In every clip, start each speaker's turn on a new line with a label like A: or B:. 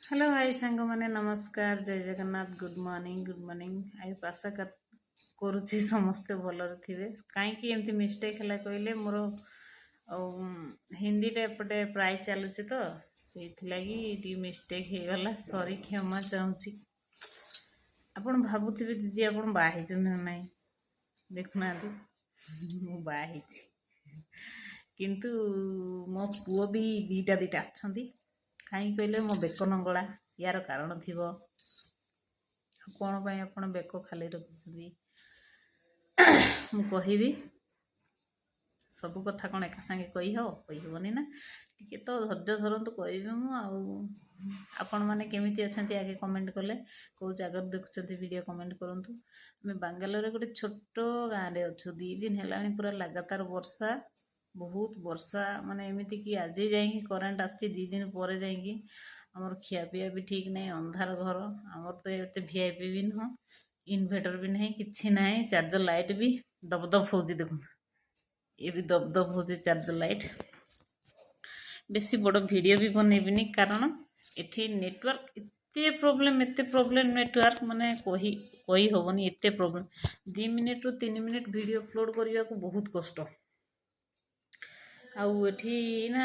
A: Hello hi सांग माने नमस्कार जय जगन्नाथ गुड मॉर्निंग आई आशा करुच्ची समस्ते भलरे थिबे कहीं एमती मिस्टेक है कहले मोर हिंदी एपटे प्राय चलुची तो से मिस्टेक हो गला सॉरी क्षमा चाहूँगी आपण भावुवे दीदी आपण बाहर ना देखुना मु बाहर किंतु मो पुओ भी दीटा दीटा अच्छा कहीं कहले मो बेक नंगला यार कारण थी कौन पाई आपण बेक खाली रखुच्छी मु कहबी सब कथा कौन एका सागे कहीहबनी ना टी तो धैर्य धरतु कहबी आपण मैंने केमी अच्छा आगे कमेंट कले कौ जगह देखुं वीडियो कमेंट करूँ आम बांगालोर गोटे छोट गाँव में अच्छु 2 दिन है पूरा लगातार वर्षा बहुत वर्षा माने एमती कि आज जा करेन्ट आसी 2 दिन पर जामर खियापिया भी ठीक नहीं अंधार घर आमर तो ये वीआईपी भी नुह इन्वर्टर भी नहीं कि ना चार्जर लाइट भी दबदब हो देखो ये भी दबदब हो चार्जर लाइट बेसी बड़ वीडियो भी बनईबिनी कारण एठी नेटवर्क एत प्रोब्लेम नेटवर्क माने कही हबनी एत प्रोब्लेम 2 मिनिट रु 3 मिनिट वीडियो अपलोड करने को बहुत कष्ट आउ एठी ना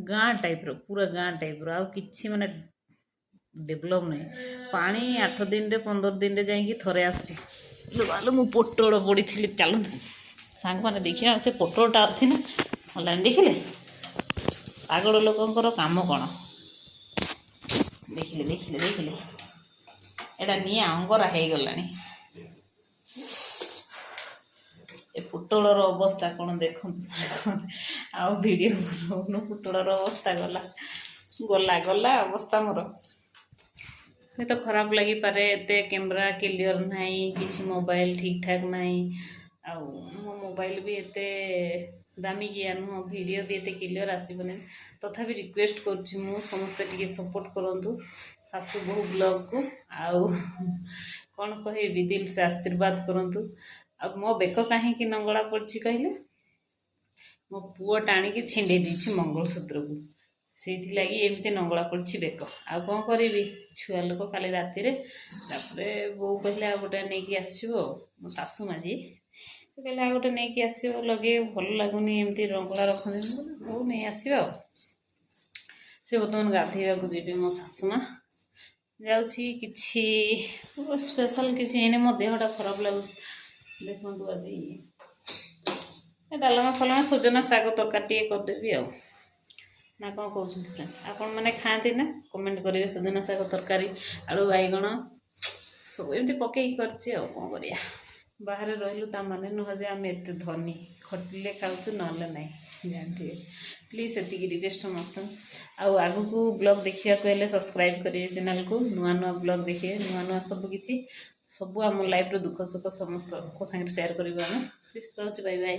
A: गाँ टाइप रो पूरा गाँ टाइप रो आउ किछि माने डेभलप नहीं पानी 8 दिन रे 15 दिन रे जाई थरे आछि लो मु पोटोड़ पड़ी चलु सांग मैंने देखिए से पोटोटा अच्छी ना ऑनलाइन देखिले पागल लोकंकर काम कौन देखिले देखिले देखिले एटा निया अंगरा हो गलानी ए पुटोलर अवस्था कौन देखु आउ वीडियो बनाऊन पुटोलर अवस्था गला गला गला अवस्था मोर ये तो खराब लगी पारे एते कैमरा क्लियर नहीं किसी मोबाइल ठीक ठाक नहीं आउ मो मोबाइल भी एते दामी किया नुह वीडियो भी एते क्लियर आसबनी तथापि रिक्वेस्ट करुँच मु समस्ते टिके सपोर्ट करंतु सासू बहु ब्लॉग को आउ कौन कहबी दिल से आशीर्वाद करंतु आ मो बेक कहीं नंगला पड़ी कहले मो पुओ टाणी छिंडे दी मंगलसूत्र को से लगी एमती नंगला पड़ी बेक आ कौन करी छुआ लोक काली राति बो कहले आ गोटे नहीं आसो मो सासू माझी कहले आ गोटे नहीं आसो लगे भल लगुनि एमती रंगला रखते हूँ नहीं आसो से बर्तमान गाधेवा को जी मो सासुमा जाऊँगी किसी स्पेशल किसी मो देहटा खराब लगुच देखु आज डालमा फलमा सजना शाग तरकारी करदेवी आ ना कौन कहते फ्रेंड्स आपण मैंने खाती ना कमेंट करेंगे सजना शाग तरकारी आलू बैगण सब एमती पकई कर कौन कर बाहर रही माने नुह जे आम एत धनी खटिले खाऊँ ना ना जानते प्लीज से रिक्वेस्ट मत आगु को ब्लॉग देखा सब्सक्राइब करेंगे चैनल को नुआ नुआ ब्लॉग देखिए नुआ नुआ सबकि सब आम लाइफ दुख सुख समस्त सागर सेयार करें प्लीज रोज बाय बाय।